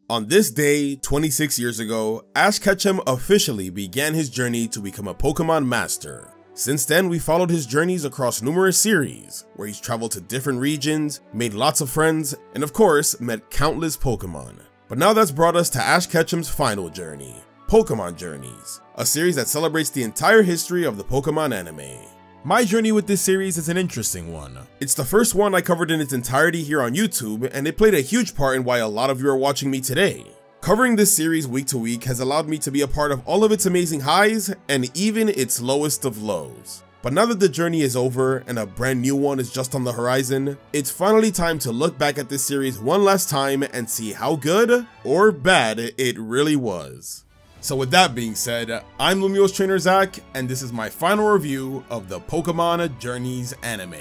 On this day, 26 years ago, Ash Ketchum officially began his journey to become a Pokemon Master. Since then, we followed his journeys across numerous series, where he's traveled to different regions, made lots of friends, and of course, met countless Pokemon. But now that's brought us to Ash Ketchum's final journey, Pokemon Journeys, a series that celebrates the entire history of the Pokemon anime. My journey with this series is an interesting one. It's the first one I covered in its entirety here on YouTube, and it played a huge part in why a lot of you are watching me today. Covering this series week to week has allowed me to be a part of all of its amazing highs and even its lowest of lows. But now that the journey is over and a brand new one is just on the horizon, it's finally time to look back at this series one last time and see how good or bad it really was. So with that being said, I'm Lumiose Trainer Zach, and this is my final review of the Pokemon Journeys anime.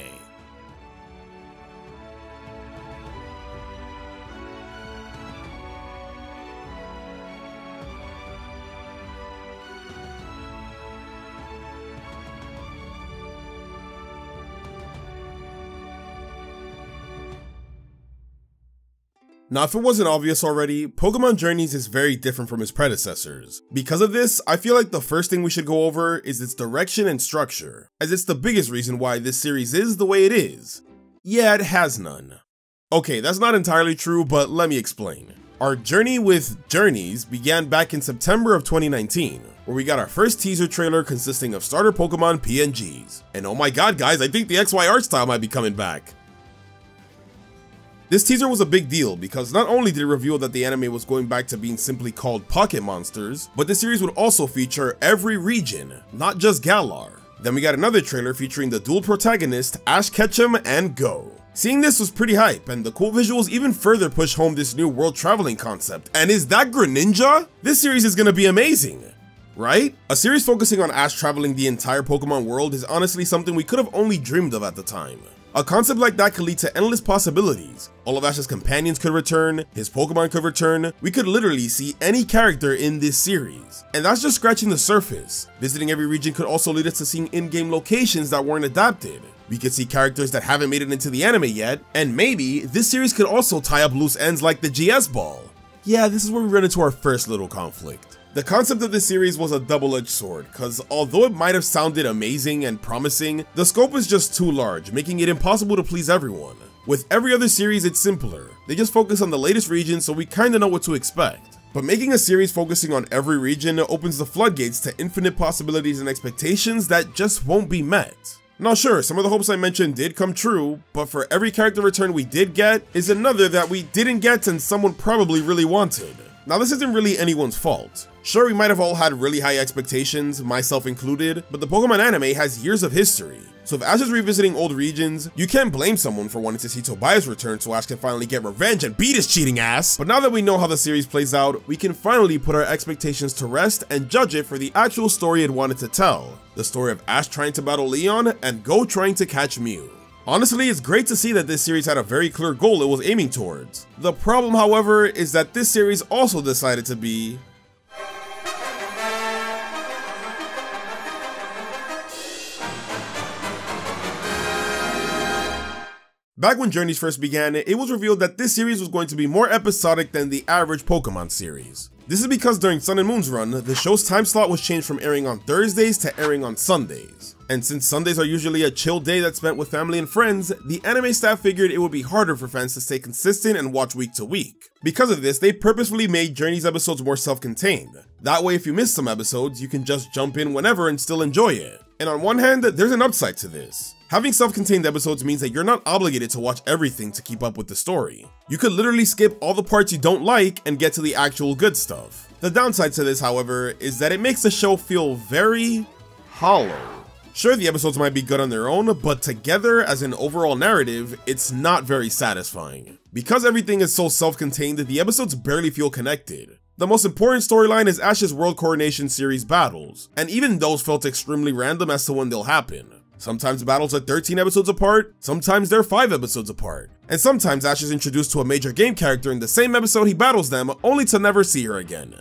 Now, if it wasn't obvious already, Pokemon Journeys is very different from its predecessors. Because of this, I feel like the first thing we should go over is its direction and structure, as it's the biggest reason why this series is the way it is. Yeah, it has none. Okay, that's not entirely true, but let me explain. Our journey with Journeys began back in September of 2019, where we got our first teaser trailer consisting of starter Pokemon PNGs. And oh my god guys, I think the XY art style might be coming back. This teaser was a big deal because not only did it reveal that the anime was going back to being simply called Pocket Monsters, but the series would also feature every region, not just Galar. Then we got another trailer featuring the dual protagonist Ash Ketchum and Go. Seeing this was pretty hype, and the cool visuals even further push home this new world traveling concept. And is that Greninja? This series is gonna be amazing, right? A series focusing on Ash traveling the entire Pokemon world is honestly something we could have only dreamed of at the time. A concept like that could lead to endless possibilities. All of Ash's companions could return, his Pokemon could return, we could literally see any character in this series. And that's just scratching the surface. Visiting every region could also lead us to seeing in-game locations that weren't adapted. We could see characters that haven't made it into the anime yet, and maybe this series could also tie up loose ends like the GS Ball. Yeah, this is where we run into our first little conflict. The concept of this series was a double-edged sword, cause although it might have sounded amazing and promising, the scope is just too large, making it impossible to please everyone. With every other series, it's simpler. They just focus on the latest region, so we kinda know what to expect. But making a series focusing on every region opens the floodgates to infinite possibilities and expectations that just won't be met. Now sure, some of the hopes I mentioned did come true, but for every character return we did get, is another that we didn't get and someone probably really wanted. Now this isn't really anyone's fault. Sure, we might have all had really high expectations, myself included, but the Pokemon anime has years of history. So if Ash is revisiting old regions, you can't blame someone for wanting to see Tobias return so Ash can finally get revenge and beat his cheating ass. But now that we know how the series plays out, we can finally put our expectations to rest and judge it for the actual story it wanted to tell. The story of Ash trying to battle Leon and Go trying to catch Mew. Honestly, it's great to see that this series had a very clear goal it was aiming towards. The problem, however, is that this series also decided to be Back when Journeys first began, it was revealed that this series was going to be more episodic than the average Pokemon series. This is because during Sun and Moon's run, the show's time slot was changed from airing on Thursdays to airing on Sundays. And since Sundays are usually a chill day that's spent with family and friends, the anime staff figured it would be harder for fans to stay consistent and watch week to week. Because of this, they purposefully made Journeys episodes more self-contained. That way, if you miss some episodes, you can just jump in whenever and still enjoy it. And on one hand, there's an upside to this. Having self-contained episodes means that you're not obligated to watch everything to keep up with the story. You could literally skip all the parts you don't like and get to the actual good stuff. The downside to this, however, is that it makes the show feel very hollow. Sure, the episodes might be good on their own, but together as an overall narrative, it's not very satisfying. Because everything is so self-contained, the episodes barely feel connected. The most important storyline is Ash's World Coronation series battles, and even those felt extremely random as to when they'll happen. Sometimes battles are 13 episodes apart, sometimes they're 5 episodes apart, and sometimes Ash is introduced to a major game character in the same episode he battles them, only to never see her again.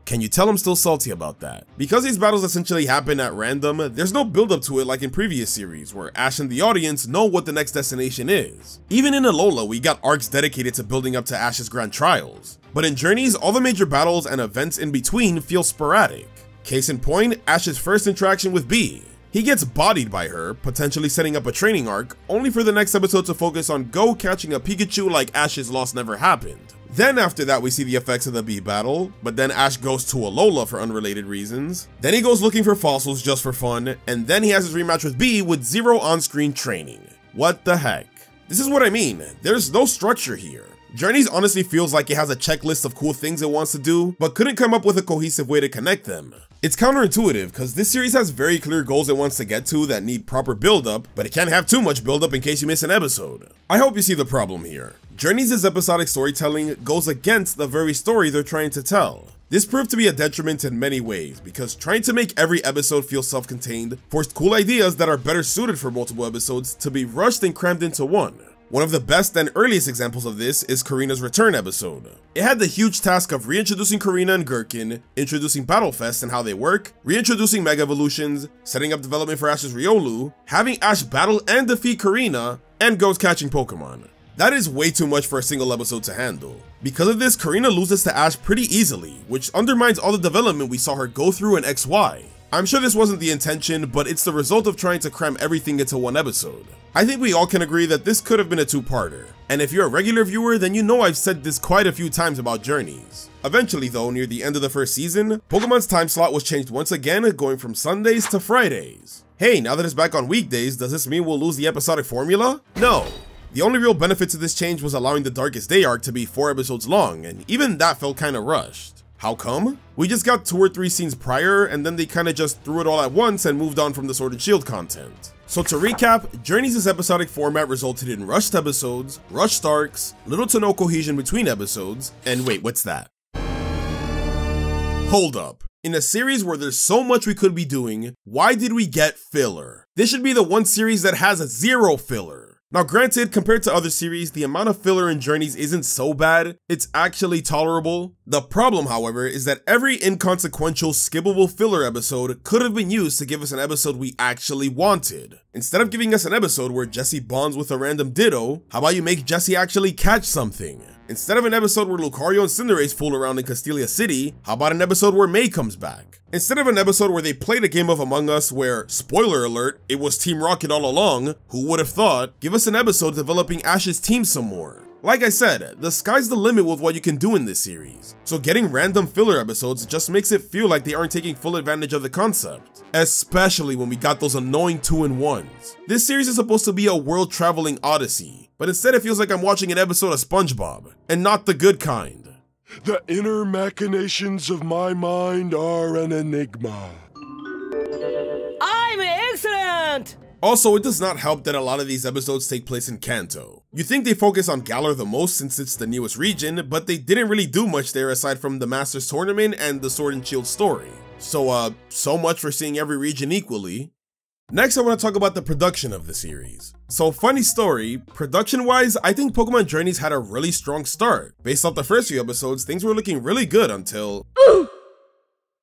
Can you tell I'm still salty about that? Because these battles essentially happen at random, there's no build up to it like in previous series, where Ash and the audience know what the next destination is. Even in Alola, we got arcs dedicated to building up to Ash's grand trials. But in Journeys, all the major battles and events in between feel sporadic. Case in point, Ash's first interaction with Bee. He gets bodied by her, potentially setting up a training arc, only for the next episode to focus on Go catching a Pikachu like Ash's loss never happened. Then after that we see the effects of the Bee battle, but then Ash goes to Alola for unrelated reasons. Then he goes looking for fossils just for fun, and then he has his rematch with Bee with zero on-screen training. What the heck? This is what I mean, there's no structure here. Journeys honestly feels like it has a checklist of cool things it wants to do, but couldn't come up with a cohesive way to connect them. It's counterintuitive because this series has very clear goals it wants to get to that need proper build-up, but it can't have too much build-up in case you miss an episode. I hope you see the problem here. Journeys' episodic storytelling goes against the very story they're trying to tell. This proved to be a detriment in many ways, because trying to make every episode feel self-contained forced cool ideas that are better suited for multiple episodes to be rushed and crammed into one. One of the best and earliest examples of this is Karina's return episode. It had the huge task of reintroducing Karina and Gherkin, introducing Battlefest and how they work, reintroducing Mega Evolutions, setting up development for Ash's Riolu, having Ash battle and defeat Karina, and Go's catching Pokemon. That is way too much for a single episode to handle. Because of this, Karina loses to Ash pretty easily, which undermines all the development we saw her go through in XY. I'm sure this wasn't the intention, but it's the result of trying to cram everything into one episode. I think we all can agree that this could have been a two-parter. And if you're a regular viewer, then you know I've said this quite a few times about Journeys. Eventually though, near the end of the first season, Pokemon's time slot was changed once again, going from Sundays to Fridays. Hey, now that it's back on weekdays, does this mean we'll lose the episodic formula? No. The only real benefit to this change was allowing the Darkest Day arc to be 4 episodes long, and even that felt kinda rushed. How come? We just got 2 or 3 scenes prior, and then they kinda just threw it all at once and moved on from the Sword and Shield content. So to recap, Journeys' episodic format resulted in rushed episodes, rushed arcs, little to no cohesion between episodes, and wait, what's that? Hold up. In a series where there's so much we could be doing, why did we get filler? This should be the one series that has 0 filler. Now granted, compared to other series, the amount of filler in Journeys isn't so bad, it's actually tolerable. The problem, however, is that every inconsequential, skippable filler episode could have been used to give us an episode we actually wanted. Instead of giving us an episode where Jessie bonds with a random Ditto, how about you make Jessie actually catch something? Instead of an episode where Lucario and Cinderace fool around in Castelia City, how about an episode where May comes back? Instead of an episode where they played a game of Among Us where, spoiler alert, it was Team Rocket all along, who would have thought, give us an episode developing Ash's team some more. Like I said, the sky's the limit with what you can do in this series, so getting random filler episodes just makes it feel like they aren't taking full advantage of the concept, especially when we got those annoying 2-in-1s. This series is supposed to be a world-traveling odyssey, but instead it feels like I'm watching an episode of SpongeBob, and not the good kind. The inner machinations of my mind are an enigma. I'm excellent! Also, it does not help that a lot of these episodes take place in Kanto. You think they focus on Galar the most since it's the newest region, but they didn't really do much there aside from the Masters Tournament and the Sword and Shield story. So much for seeing every region equally. Next, I want to talk about the production of the series. So funny story, production-wise, I think Pokemon Journeys had a really strong start. Based off the first few episodes, things were looking really good until...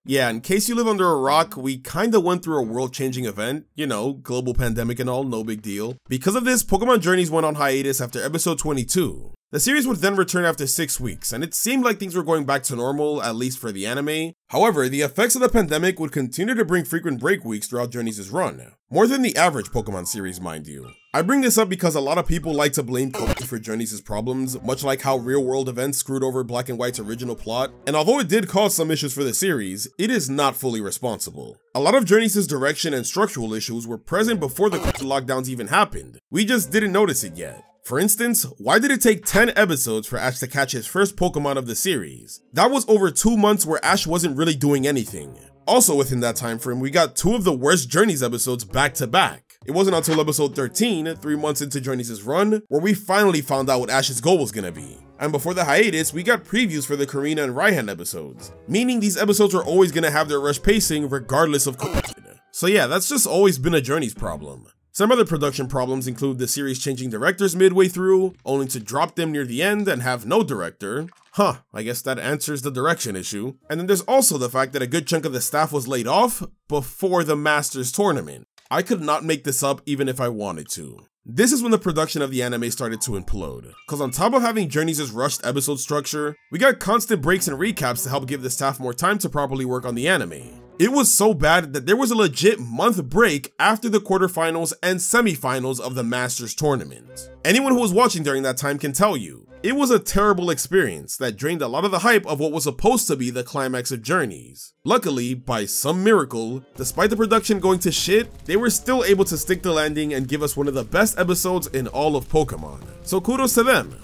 Yeah, in case you live under a rock, we kinda went through a world-changing event, you know, global pandemic and all, no big deal. Because of this, Pokemon Journeys went on hiatus after episode 22. The series would then return after 6 weeks, and it seemed like things were going back to normal, at least for the anime. However, the effects of the pandemic would continue to bring frequent break weeks throughout Journeys' run. More than the average Pokemon series, mind you. I bring this up because a lot of people like to blame COVID for Journeys' problems, much like how real-world events screwed over Black and White's original plot, and although it did cause some issues for the series, it is not fully responsible. A lot of Journeys' direction and structural issues were present before the lockdowns even happened. We just didn't notice it yet. For instance, why did it take 10 episodes for Ash to catch his first Pokemon of the series? That was over 2 months where Ash wasn't really doing anything. Also within that time frame, we got 2 of the worst Journeys episodes back to back. It wasn't until episode 13, 3 months into Journeys' run, where we finally found out what Ash's goal was gonna be. And before the hiatus, we got previews for the Karina and Raihan episodes, meaning these episodes were always gonna have their rush pacing regardless of COVID. So yeah, that's just always been a Journeys problem. Some other production problems include the series changing directors midway through, only to drop them near the end and have no director. Huh, I guess that answers the direction issue. And then there's also the fact that a good chunk of the staff was laid off before the Masters Tournament. I could not make this up even if I wanted to. This is when the production of the anime started to implode, cause on top of having Journey's rushed episode structure, we got constant breaks and recaps to help give the staff more time to properly work on the anime. It was so bad that there was a legit month break after the quarterfinals and semifinals of the Masters tournament. Anyone who was watching during that time can tell you, it was a terrible experience that drained a lot of the hype of what was supposed to be the climax of Journeys. Luckily, by some miracle, despite the production going to shit, they were still able to stick the landing and give us one of the best episodes in all of Pokemon. So kudos to them.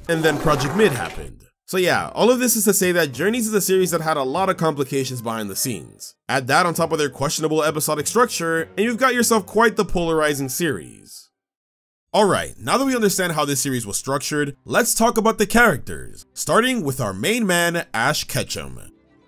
And then Project Mid happened. So yeah, all of this is to say that Journeys is a series that had a lot of complications behind the scenes. Add that on top of their questionable episodic structure, and you've got yourself quite the polarizing series. Alright, now that we understand how this series was structured, let's talk about the characters, starting with our main man, Ash Ketchum.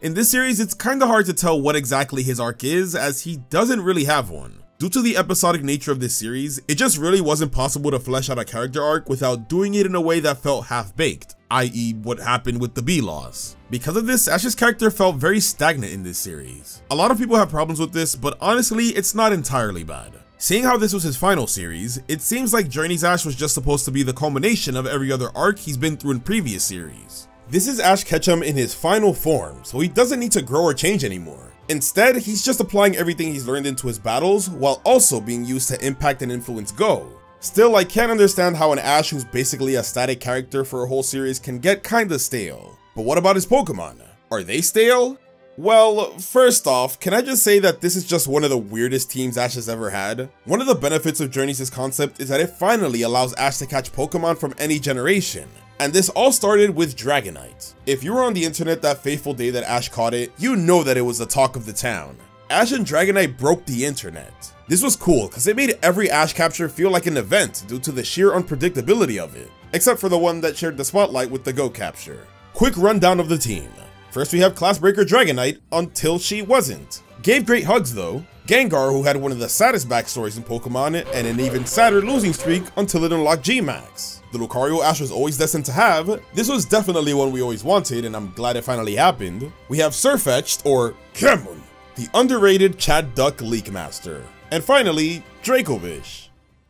In this series, it's kinda hard to tell what exactly his arc is, as he doesn't really have one. Due to the episodic nature of this series, it just really wasn't possible to flesh out a character arc without doing it in a way that felt half-baked, i.e. what happened with the Bee loss. Because of this, Ash's character felt very stagnant in this series. A lot of people have problems with this, but honestly, it's not entirely bad. Seeing how this was his final series, it seems like Journey's Ash was just supposed to be the culmination of every other arc he's been through in previous series. This is Ash Ketchum in his final form, so he doesn't need to grow or change anymore. Instead, he's just applying everything he's learned into his battles, while also being used to impact and influence Go. Still, I can't understand how an Ash who's basically a static character for a whole series can get kinda stale. But what about his Pokemon? Are they stale? Well, first off, can I just say that this is just one of the weirdest teams Ash has ever had? One of the benefits of Journeys' concept is that it finally allows Ash to catch Pokemon from any generation. And this all started with Dragonite. If you were on the internet that fateful day that Ash caught it, you know that it was the talk of the town. Ash and Dragonite broke the internet. This was cool because it made every Ash capture feel like an event due to the sheer unpredictability of it, except for the one that shared the spotlight with the Go capture. Quick rundown of the team. First we have Class Breaker Dragonite, until she wasn't. Gave great hugs though. Gengar, who had one of the saddest backstories in Pokemon and an even sadder losing streak until it unlocked G-Max. The Lucario Ash was always destined to have. This was definitely one we always wanted, and I'm glad it finally happened. We have Surfetched, or Cameron, the underrated Chad Duck Leak Master. And finally, Dracovish.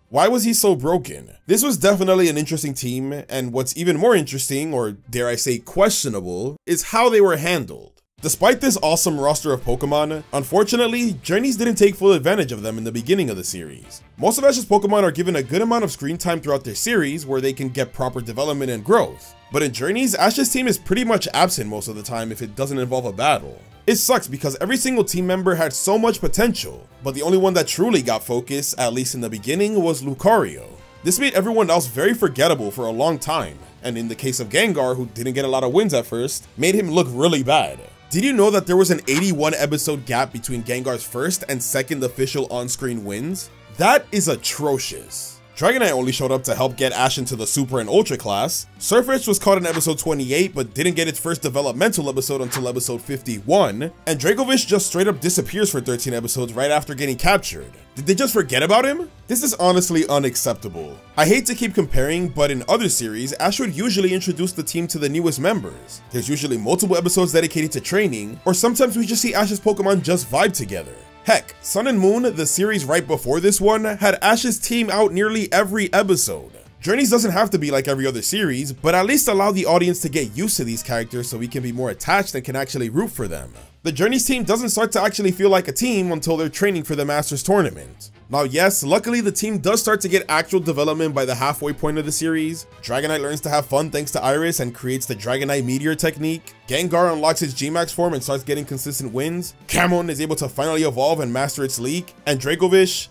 Why was he so broken? This was definitely an interesting team, and what's even more interesting, or dare I say questionable, is how they were handled. Despite this awesome roster of Pokemon, unfortunately, Journeys didn't take full advantage of them in the beginning of the series. Most of Ash's Pokemon are given a good amount of screen time throughout their series where they can get proper development and growth. But in Journeys, Ash's team is pretty much absent most of the time if it doesn't involve a battle. It sucks because every single team member had so much potential, but the only one that truly got focus, at least in the beginning, was Lucario. This made everyone else very forgettable for a long time, and in the case of Gengar, who didn't get a lot of wins at first, made him look really bad. Did you know that there was an 81 episode gap between Gengar's first and second official on-screen wins? That is atrocious. Dragonite only showed up to help get Ash into the Super and Ultra class. Surfetched was caught in episode 28 but didn't get its first developmental episode until episode 51, and Dracovish just straight up disappears for 13 episodes right after getting captured. Did they just forget about him? This is honestly unacceptable. I hate to keep comparing, but in other series, Ash would usually introduce the team to the newest members. There's usually multiple episodes dedicated to training, or sometimes we just see Ash's Pokemon just vibe together. Heck, Sun and Moon, the series right before this one, had Ash's team out nearly every episode. Journeys doesn't have to be like every other series, but at least allow the audience to get used to these characters so we can be more attached and can actually root for them. The Journeys team doesn't start to actually feel like a team until they're training for the Masters tournament. Now yes, luckily the team does start to get actual development by the halfway point of the series. Dragonite learns to have fun thanks to Iris and creates the Dragonite Meteor technique. Gengar unlocks its G-Max form and starts getting consistent wins. Camon is able to finally evolve and master its leak. And Dracovish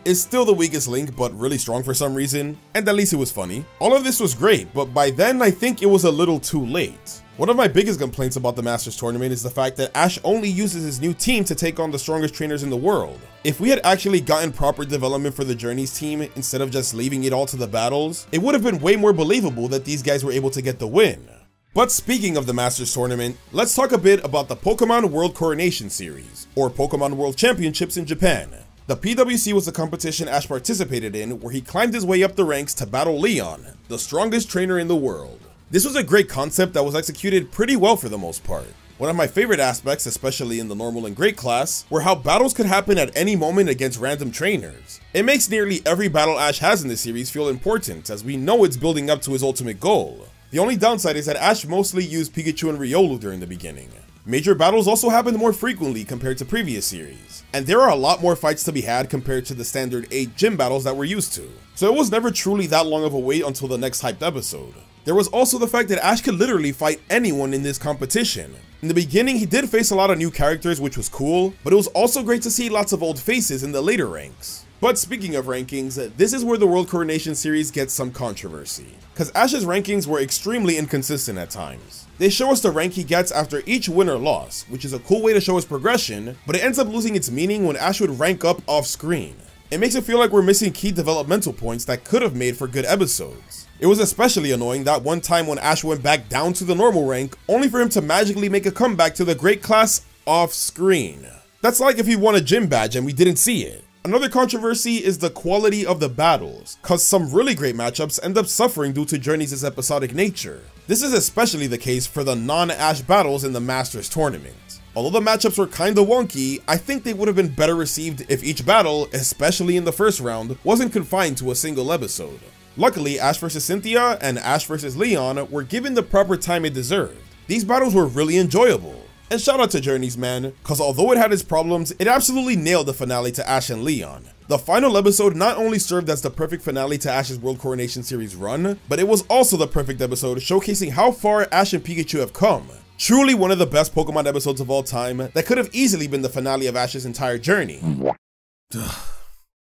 is still the weakest link, but really strong for some reason. And at least it was funny. All of this was great, but by then I think it was a little too late. One of my biggest complaints about the Masters tournament is the fact that Ash only uses his new team to take on the strongest trainers in the world. If we had actually gotten proper development for the Journeys team instead of just leaving it all to the battles, it would have been way more believable that these guys were able to get the win. But speaking of the Masters tournament, let's talk a bit about the Pokemon World Coronation Series, or Pokemon World Championships in Japan. The PWC was a competition Ash participated in where he climbed his way up the ranks to battle Leon, the strongest trainer in the world. This was a great concept that was executed pretty well for the most part. One of my favorite aspects, especially in the normal and great class, were how battles could happen at any moment against random trainers. It makes nearly every battle Ash has in this series feel important, as we know it's building up to his ultimate goal. The only downside is that Ash mostly used Pikachu and Riolu during the beginning. Major battles also happened more frequently compared to previous series, and there are a lot more fights to be had compared to the standard 8 gym battles that we're used to, so it was never truly that long of a wait until the next hyped episode. There was also the fact that Ash could literally fight anyone in this competition. In the beginning, he did face a lot of new characters, which was cool, but it was also great to see lots of old faces in the later ranks. But speaking of rankings, this is where the World Coronation series gets some controversy, cause Ash's rankings were extremely inconsistent at times. They show us the rank he gets after each win or loss, which is a cool way to show his progression, but it ends up losing its meaning when Ash would rank up off screen. It makes it feel like we're missing key developmental points that could have made for good episodes. It was especially annoying that one time when Ash went back down to the normal rank, only for him to magically make a comeback to the great class off screen. That's like if he won a gym badge and we didn't see it. Another controversy is the quality of the battles, cause some really great matchups end up suffering due to Journey's episodic nature. This is especially the case for the non-Ash battles in the Masters tournament. Although the matchups were kinda wonky, I think they would have been better received if each battle, especially in the first round, wasn't confined to a single episode. Luckily, Ash vs Cynthia and Ash vs Leon were given the proper time it deserved. These battles were really enjoyable. And shout out to Journey's man, cause although it had its problems, it absolutely nailed the finale to Ash and Leon. The final episode not only served as the perfect finale to Ash's World Coronation series run, but it was also the perfect episode showcasing how far Ash and Pikachu have come. Truly one of the best Pokemon episodes of all time that could have easily been the finale of Ash's entire journey.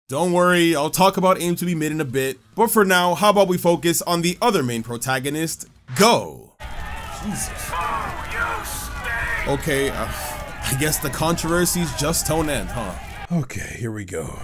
Don't worry, I'll talk about Aim to be Mid in a bit, but for now, how about we focus on the other main protagonist, Go. Jesus. Okay, I guess the controversies just don't end, huh? Okay, here we go.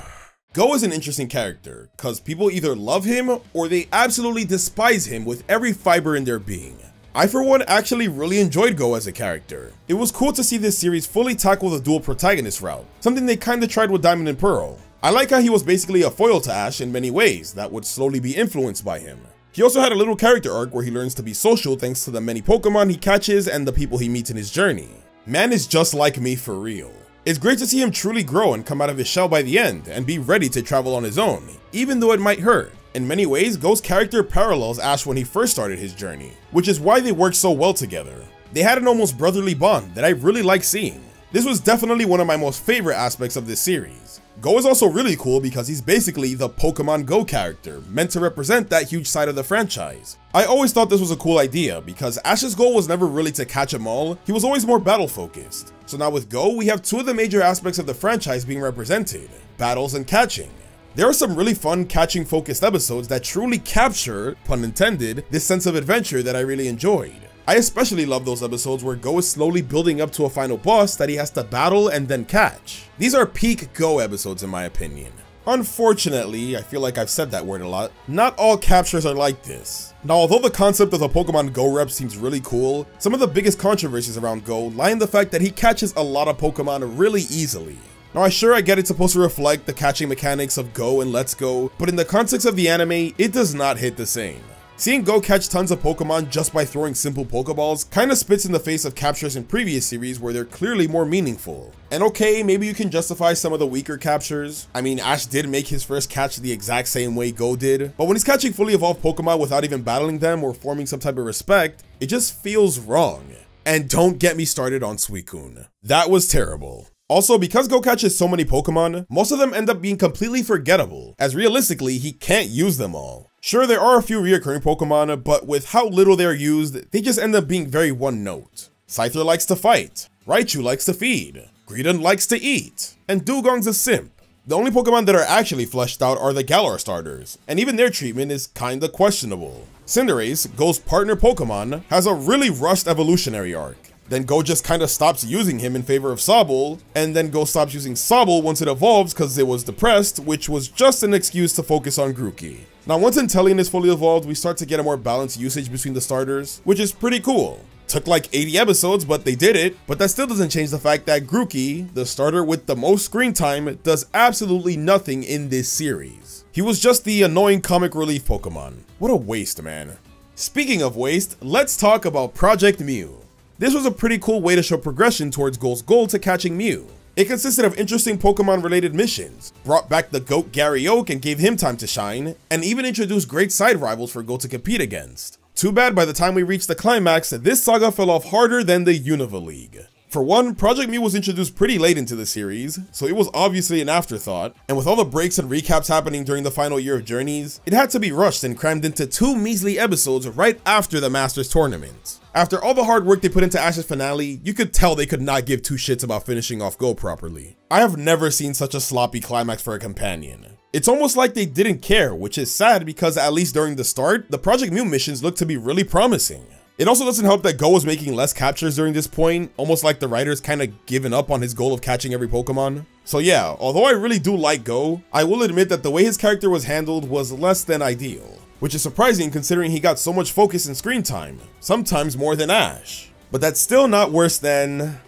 Go is an interesting character, cause people either love him or they absolutely despise him with every fiber in their being. I for one actually really enjoyed Go as a character. It was cool to see this series fully tackle the dual protagonist route, something they kinda tried with Diamond and Pearl. I like how he was basically a foil to Ash in many ways that would slowly be influenced by him. He also had a little character arc where he learns to be social thanks to the many Pokemon he catches and the people he meets in his journey. Man is just like me for real. It's great to see him truly grow and come out of his shell by the end and be ready to travel on his own, even though it might hurt. In many ways, Go's character parallels Ash when he first started his journey, which is why they worked so well together. They had an almost brotherly bond that I really like seeing. This was definitely one of my most favorite aspects of this series. Go is also really cool because he's basically the Pokemon Go character, meant to represent that huge side of the franchise. I always thought this was a cool idea because Ash's goal was never really to catch them all, he was always more battle focused. So now with Go, we have two of the major aspects of the franchise being represented, battles and catching. There are some really fun catching focused episodes that truly capture, pun intended, this sense of adventure that I really enjoyed. I especially love those episodes where Go is slowly building up to a final boss that he has to battle and then catch. These are peak Go episodes in my opinion. Unfortunately, I feel like I've said that word a lot, not all captures are like this. Now, although the concept of the Pokemon Go rep seems really cool, some of the biggest controversies around Go lie in the fact that he catches a lot of Pokemon really easily. Now, I get it's supposed to reflect the catching mechanics of Go and Let's Go, but in the context of the anime, it does not hit the same. Seeing Go catch tons of Pokemon just by throwing simple Pokeballs kinda spits in the face of captures in previous series where they're clearly more meaningful. And okay, maybe you can justify some of the weaker captures. I mean, Ash did make his first catch the exact same way Go did, but when he's catching fully evolved Pokemon without even battling them or forming some type of respect, it just feels wrong. And don't get me started on Suicune. That was terrible. Also, because Go catches so many Pokemon, most of them end up being completely forgettable, as realistically, he can't use them all. Sure, there are a few reoccurring Pokemon, but with how little they're used, they just end up being very one note. Scyther likes to fight, Raichu likes to feed, Greedent likes to eat, and Dugong's a simp. The only Pokemon that are actually fleshed out are the Galar starters, and even their treatment is kinda questionable. Cinderace, Go's partner Pokemon, has a really rushed evolutionary arc. Then Go just kinda stops using him in favor of Sobble, and then Go stops using Sobble once it evolves because it was depressed, which was just an excuse to focus on Grookey. Now once Inteleon is fully evolved, we start to get a more balanced usage between the starters, which is pretty cool. Took like 80 episodes, but they did it, but that still doesn't change the fact that Grookey, the starter with the most screen time, does absolutely nothing in this series. He was just the annoying comic relief Pokemon. What a waste, man. Speaking of waste, let's talk about Project Mew. This was a pretty cool way to show progression towards Gold's goal to catching Mew. It consisted of interesting Pokemon related missions, brought back the GOAT Gary Oak and gave him time to shine, and even introduced great side rivals for Gold to compete against. Too bad by the time we reached the climax, this saga fell off harder than the Unravel League. For one, Project Mew was introduced pretty late into the series, so it was obviously an afterthought, and with all the breaks and recaps happening during the final year of Journeys, it had to be rushed and crammed into 2 measly episodes right after the Masters Tournament. After all the hard work they put into Ash's finale, you could tell they could not give 2 shits about finishing off Go properly. I have never seen such a sloppy climax for a companion. It's almost like they didn't care, which is sad because at least during the start, the Project Mew missions looked to be really promising. It also doesn't help that Go was making less captures during this point, almost like the writers kind of given up on his goal of catching every Pokemon. So yeah, although I really do like Go, I will admit that the way his character was handled was less than ideal, which is surprising considering he got so much focus and screen time, sometimes more than Ash. But that's still not worse than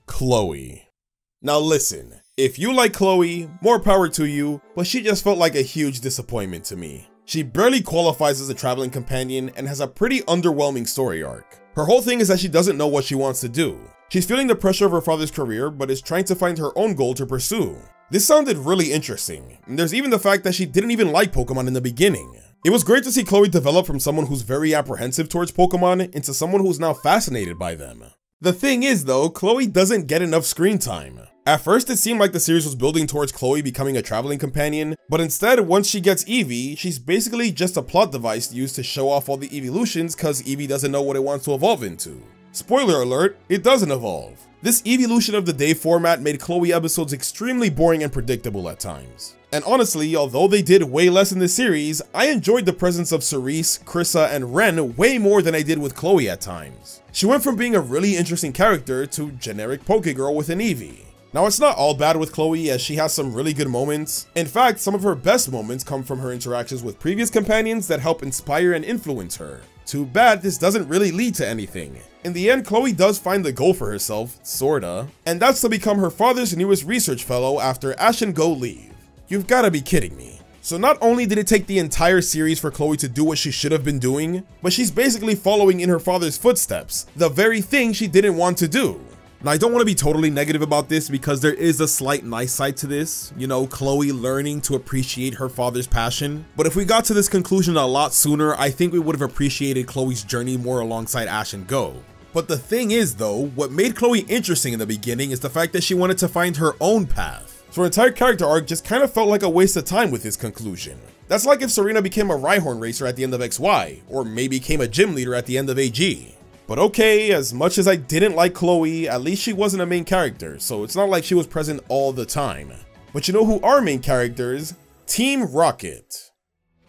Chloe. Now listen, if you like Chloe, more power to you, but she just felt like a huge disappointment to me. She barely qualifies as a traveling companion and has a pretty underwhelming story arc. Her whole thing is that she doesn't know what she wants to do. She's feeling the pressure of her father's career, but is trying to find her own goal to pursue. This sounded really interesting, and there's even the fact that she didn't even like Pokemon in the beginning. It was great to see Chloe develop from someone who's very apprehensive towards Pokemon into someone who's now fascinated by them. The thing is though, Chloe doesn't get enough screen time. At first, it seemed like the series was building towards Chloe becoming a traveling companion, but instead, once she gets Eevee, she's basically just a plot device used to show off all the evolutions cause Eevee doesn't know what it wants to evolve into. Spoiler alert, it doesn't evolve. This evolution of the day format made Chloe episodes extremely boring and predictable at times. And honestly, although they did way less in this series, I enjoyed the presence of Cerise, Krissa, and Ren way more than I did with Chloe at times. She went from being a really interesting character to generic Pokegirl with an Eevee. Now it's not all bad with Chloe as she has some really good moments. In fact, some of her best moments come from her interactions with previous companions that help inspire and influence her. Too bad this doesn't really lead to anything. In the end, Chloe does find the goal for herself, sorta, and that's to become her father's newest research fellow after Ash and Go leave. You've gotta be kidding me. So not only did it take the entire series for Chloe to do what she should have been doing, but she's basically following in her father's footsteps, the very thing she didn't want to do. Now, I don't want to be totally negative about this because there is a slight nice side to this, you know, Chloe learning to appreciate her father's passion. But if we got to this conclusion a lot sooner, I think we would have appreciated Chloe's journey more alongside Ash and Go. But the thing is though, what made Chloe interesting in the beginning is the fact that she wanted to find her own path. So her entire character arc just kind of felt like a waste of time with this conclusion. That's like if Serena became a Rhyhorn racer at the end of XY, or maybe became a gym leader at the end of AG. But okay, as much as I didn't like Chloe, at least she wasn't a main character, so it's not like she was present all the time. But you know who are main characters? Team Rocket.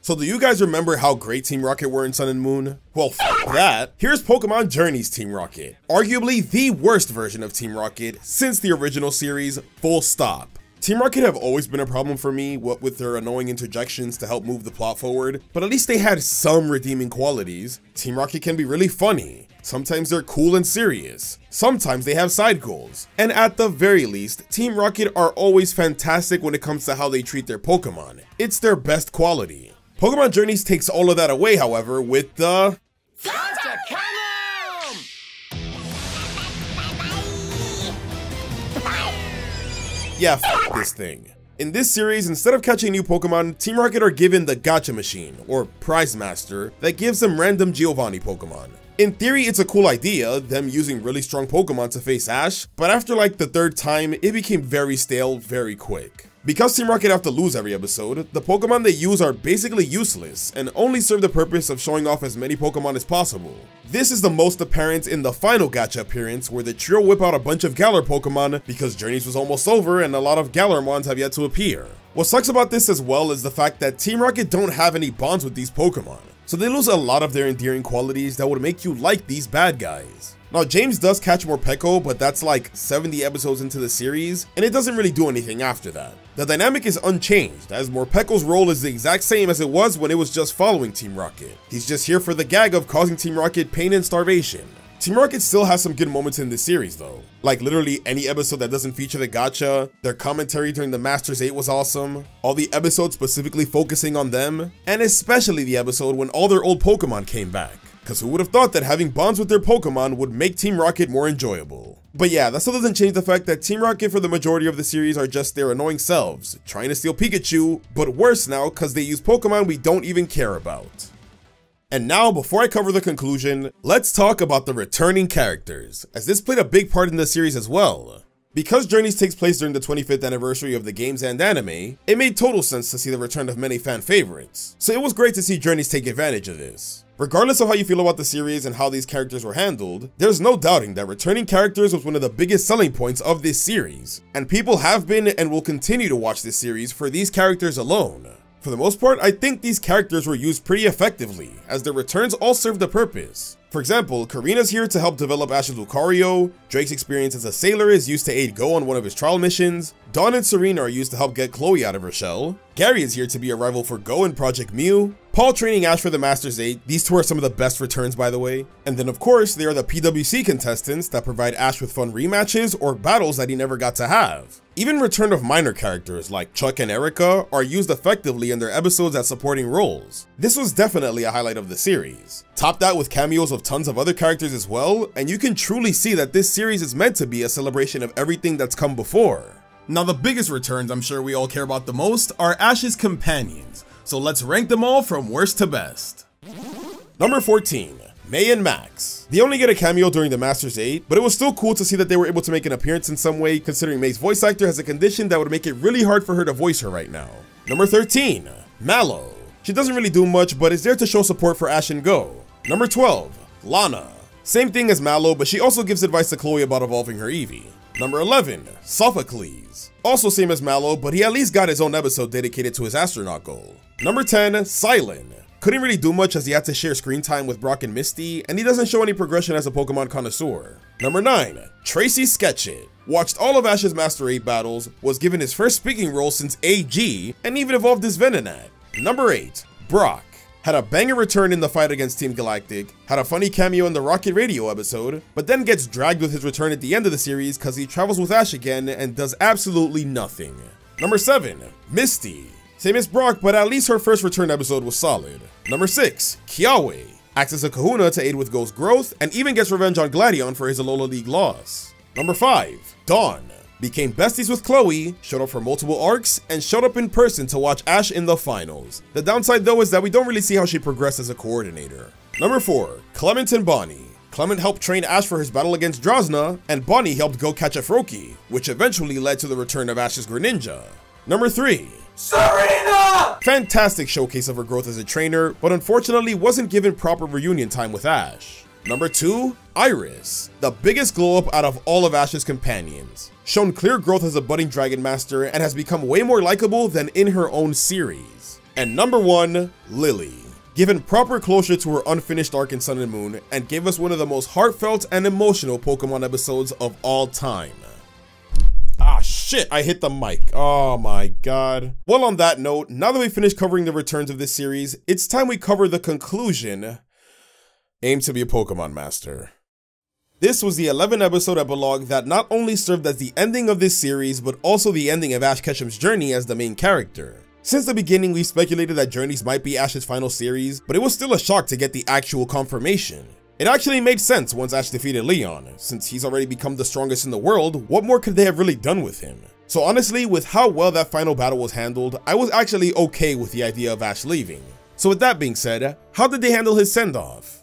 So do you guys remember how great Team Rocket were in Sun and Moon? Well, f that. Here's Pokemon Journey's Team Rocket. Arguably the worst version of Team Rocket since the original series, full stop. Team Rocket have always been a problem for me, what with their annoying interjections to help move the plot forward, but at least they had some redeeming qualities. Team Rocket can be really funny. Sometimes they're cool and serious. Sometimes they have side goals. And at the very least, Team Rocket are always fantastic when it comes to how they treat their Pokemon. It's their best quality. Pokemon Journeys takes all of that away, however, with the yeah, f this thing. In this series, instead of catching new Pokemon, Team Rocket are given the Gacha Machine, or Prize Master, that gives them random Giovanni Pokemon. In theory, it's a cool idea, them using really strong Pokemon to face Ash, but after like the 3rd time, it became very stale very quick. Because Team Rocket have to lose every episode, the Pokemon they use are basically useless and only serve the purpose of showing off as many Pokemon as possible. This is the most apparent in the final Gacha appearance where the trio whip out a bunch of Galar Pokemon because Journeys was almost over and a lot of Galarmons have yet to appear. What sucks about this as well is the fact that Team Rocket don't have any bonds with these Pokemon, so they lose a lot of their endearing qualities that would make you like these bad guys. Now, James does catch Morpeko, but that's like 70 episodes into the series, and it doesn't really do anything after that. The dynamic is unchanged, as Morpeko's role is the exact same as it was when it was just following Team Rocket. He's just here for the gag of causing Team Rocket pain and starvation. Team Rocket still has some good moments in this series though. Like literally any episode that doesn't feature the gacha, their commentary during the Masters 8 was awesome, all the episodes specifically focusing on them, and especially the episode when all their old Pokemon came back. cause who would have thought that having bonds with their Pokemon would make Team Rocket more enjoyable. But yeah, that still doesn't change the fact that Team Rocket for the majority of the series are just their annoying selves, trying to steal Pikachu, but worse now cause they use Pokemon we don't even care about. And now, before I cover the conclusion, let's talk about the returning characters, as this played a big part in the series as well. Because Journeys takes place during the 25th anniversary of the games and anime, it made total sense to see the return of many fan favorites, so it was great to see Journeys take advantage of this. Regardless of how you feel about the series and how these characters were handled, there's no doubting that returning characters was one of the biggest selling points of this series, and people have been and will continue to watch this series for these characters alone. For the most part, I think these characters were used pretty effectively, as their returns all served a purpose. For example, Karina's here to help develop Ash's Lucario, Drake's experience as a sailor is used to aid Go on one of his trial missions, Dawn and Serena are used to help get Chloe out of her shell, Gary is here to be a rival for Go in Project Mew, Paul training Ash for the Masters 8, these two are some of the best returns by the way, and then of course they are the PWC contestants that provide Ash with fun rematches or battles that he never got to have. Even return of minor characters like Chuck and Erica are used effectively in their episodes as supporting roles. This was definitely a highlight of the series. Top that with cameos of tons of other characters as well, and you can truly see that this series is meant to be a celebration of everything that's come before. Now the biggest returns I'm sure we all care about the most are Ash's companions, so let's rank them all from worst to best. Number 14. May and Max. They only get a cameo during the Masters 8, but it was still cool to see that they were able to make an appearance in some way, considering May's voice actor has a condition that would make it really hard for her to voice her right now. Number 13. Mallow. She doesn't really do much, but is there to show support for Ash and Go. Number 12. Lana. Same thing as Mallow, but she also gives advice to Chloe about evolving her Eevee. Number 11. Sophocles. Also same as Mallow, but he at least got his own episode dedicated to his astronaut goal. Number 10. Silent. Couldn't really do much as he had to share screen time with Brock and Misty, and he doesn't show any progression as a Pokemon connoisseur. Number 9. Tracy Sketchit. Watched all of Ash's Master 8 battles, was given his first speaking role since AG, and even evolved his Venonat. Number 8. Brock. Had a banger return in the fight against Team Galactic, had a funny cameo in the Rocket Radio episode, but then gets dragged with his return at the end of the series cause he travels with Ash again and does absolutely nothing. Number 7. Misty. Same as Brock, but at least her first return episode was solid. Number 6. Kiawe. Acts as a kahuna to aid with Go's growth, and even gets revenge on Gladion for his Alola League loss. Number 5. Dawn. Became besties with Chloe, showed up for multiple arcs, and showed up in person to watch Ash in the finals. The downside though is that we don't really see how she progressed as a coordinator. Number 4. Clement and Bonnie. Clement helped train Ash for his battle against Drosna, and Bonnie helped Go catch a Froakie, which eventually led to the return of Ash's Greninja. Number 3. Serena! Fantastic showcase of her growth as a trainer, but unfortunately wasn't given proper reunion time with Ash. Number 2. Iris. The biggest glow up out of all of Ash's companions. Shown clear growth as a budding Dragon Master and has become way more likable than in her own series. And number 1. Lily. Given proper closure to her unfinished arc in Sun and Moon and gave us one of the most heartfelt and emotional Pokemon episodes of all time. Ah shit, I hit the mic. Oh my god. Well, on that note, now that we finished covering the returns of this series, it's time we cover the conclusion. Aim to be a Pokemon Master. This was the 11th episode epilogue that not only served as the ending of this series, but also the ending of Ash Ketchum's journey as the main character. Since the beginning, we speculated that Journeys might be Ash's final series, but it was still a shock to get the actual confirmation. It actually made sense once Ash defeated Leon. Since he's already become the strongest in the world, what more could they have really done with him? So honestly, with how well that final battle was handled, I was actually okay with the idea of Ash leaving. So with that being said, how did they handle his send-off?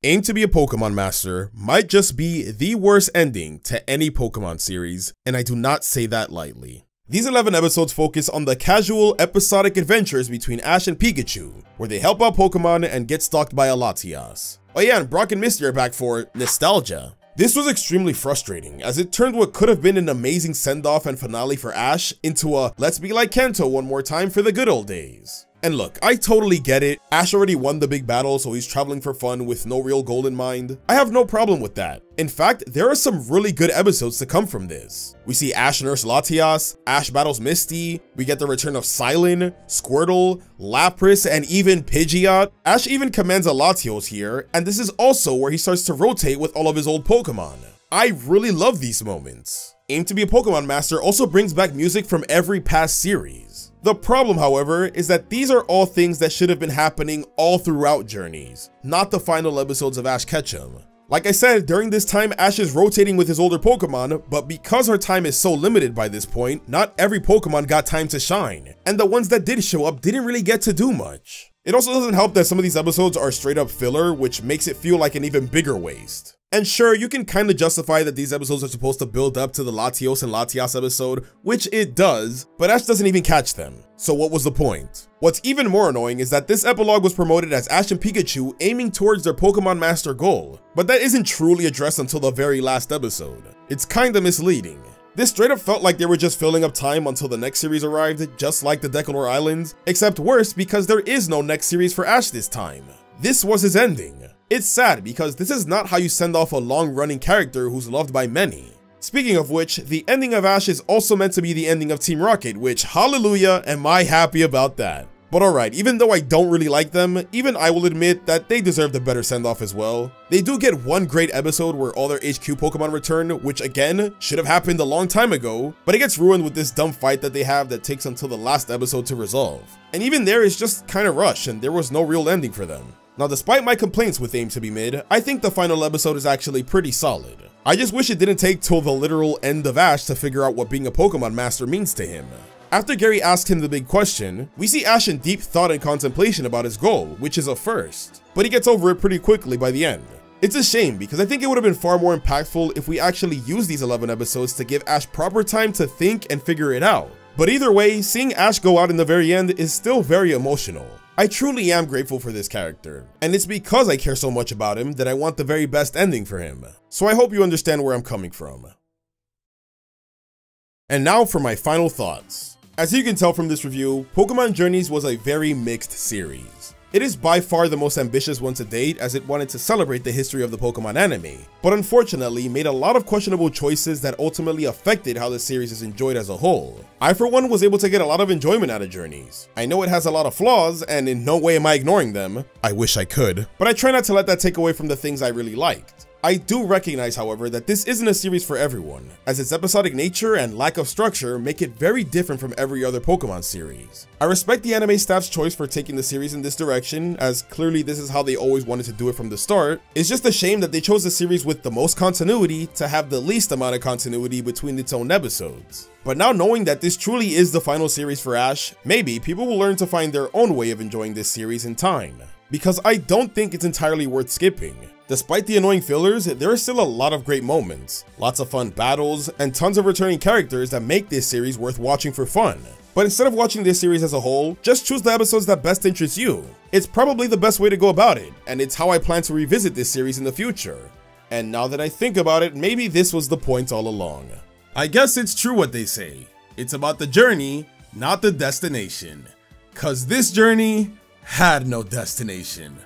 Aim to be a Pokemon Master might just be the worst ending to any Pokemon series, and I do not say that lightly. These 11 episodes focus on the casual, episodic adventures between Ash and Pikachu, where they help out Pokemon and get stalked by a Latias. Oh yeah, and Brock and Misty are back for nostalgia. This was extremely frustrating, as it turned what could have been an amazing send-off and finale for Ash into a let's be like Kanto one more time for the good old days. And look, I totally get it. Ash already won the big battle, so he's traveling for fun with no real goal in mind. I have no problem with that. In fact, there are some really good episodes to come from this. We see Ash nurse Latias, Ash battles Misty, we get the return of Silent, Squirtle, Lapras, and even Pidgeot. Ash even commands a Latios here, and this is also where he starts to rotate with all of his old Pokemon. I really love these moments. Aim to be a Pokemon Master also brings back music from every past series. The problem, however, is that these are all things that should have been happening all throughout Journeys, not the final episodes of Ash Ketchum. Like I said, during this time Ash is rotating with his older Pokemon, but because her time is so limited by this point, not every Pokemon got time to shine, and the ones that did show up didn't really get to do much. It also doesn't help that some of these episodes are straight up filler, which makes it feel like an even bigger waste. And sure, you can kinda justify that these episodes are supposed to build up to the Latios and Latias episode, which it does, but Ash doesn't even catch them. So what was the point? What's even more annoying is that this epilogue was promoted as Ash and Pikachu aiming towards their Pokemon Master goal, but that isn't truly addressed until the very last episode. It's kinda misleading. This straight up felt like they were just filling up time until the next series arrived, just like the Decolor Islands, except worse because there is no next series for Ash this time. This was his ending. It's sad because this is not how you send off a long-running character who's loved by many. Speaking of which, the ending of Ash is also meant to be the ending of Team Rocket, which, hallelujah, am I happy about that. But alright, even though I don't really like them, even I will admit that they deserved a better send-off as well. They do get one great episode where all their HQ Pokemon return, which again, should have happened a long time ago, but it gets ruined with this dumb fight that they have that takes until the last episode to resolve. And even there is just kinda rushed and there was no real ending for them. Now, despite my complaints with Aim to be Mid, I think the final episode is actually pretty solid. I just wish it didn't take till the literal end of Ash to figure out what being a Pokemon Master means to him. After Gary asks him the big question, we see Ash in deep thought and contemplation about his goal, which is a first, but he gets over it pretty quickly by the end. It's a shame because I think it would have been far more impactful if we actually used these 11 episodes to give Ash proper time to think and figure it out. But either way, seeing Ash go out in the very end is still very emotional. I truly am grateful for this character, and it's because I care so much about him that I want the very best ending for him. So I hope you understand where I'm coming from. And now for my final thoughts. As you can tell from this review, Pokemon Journeys was a very mixed series. It is by far the most ambitious one to date as it wanted to celebrate the history of the Pokemon anime, but unfortunately made a lot of questionable choices that ultimately affected how the series is enjoyed as a whole. I for one was able to get a lot of enjoyment out of Journeys. I know it has a lot of flaws and in no way am I ignoring them. I wish I could, but I try not to let that take away from the things I really liked. I do recognize, however, that this isn't a series for everyone, as its episodic nature and lack of structure make it very different from every other Pokemon series. I respect the anime staff's choice for taking the series in this direction, as clearly this is how they always wanted to do it from the start. It's just a shame that they chose the series with the most continuity to have the least amount of continuity between its own episodes. But now knowing that this truly is the final series for Ash, maybe people will learn to find their own way of enjoying this series in time. Because I don't think it's entirely worth skipping. Despite the annoying fillers, there are still a lot of great moments, lots of fun battles, and tons of returning characters that make this series worth watching for fun. But instead of watching this series as a whole, just choose the episodes that best interest you. It's probably the best way to go about it, and it's how I plan to revisit this series in the future. And now that I think about it, maybe this was the point all along. I guess it's true what they say. It's about the journey, not the destination. 'Cause this journey had no destination.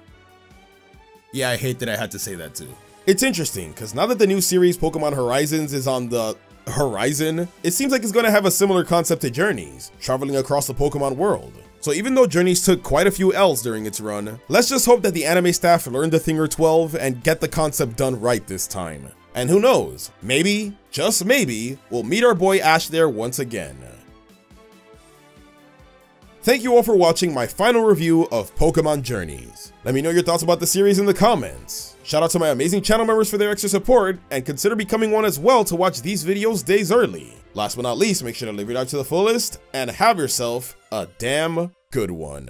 Yeah, I hate that I had to say that too. It's interesting, because now that the new series Pokemon Horizons is on the horizon, it seems like it's going to have a similar concept to Journeys, traveling across the Pokemon world. So even though Journeys took quite a few L's during its run, let's just hope that the anime staff learned a thing or 12 and get the concept done right this time. And who knows, maybe, just maybe, we'll meet our boy Ash there once again. Thank you all for watching my final review of Pokemon Journeys. Let me know your thoughts about the series in the comments. Shout out to my amazing channel members for their extra support, and consider becoming one as well to watch these videos days early. Last but not least, make sure to live your life to the fullest, and have yourself a damn good one.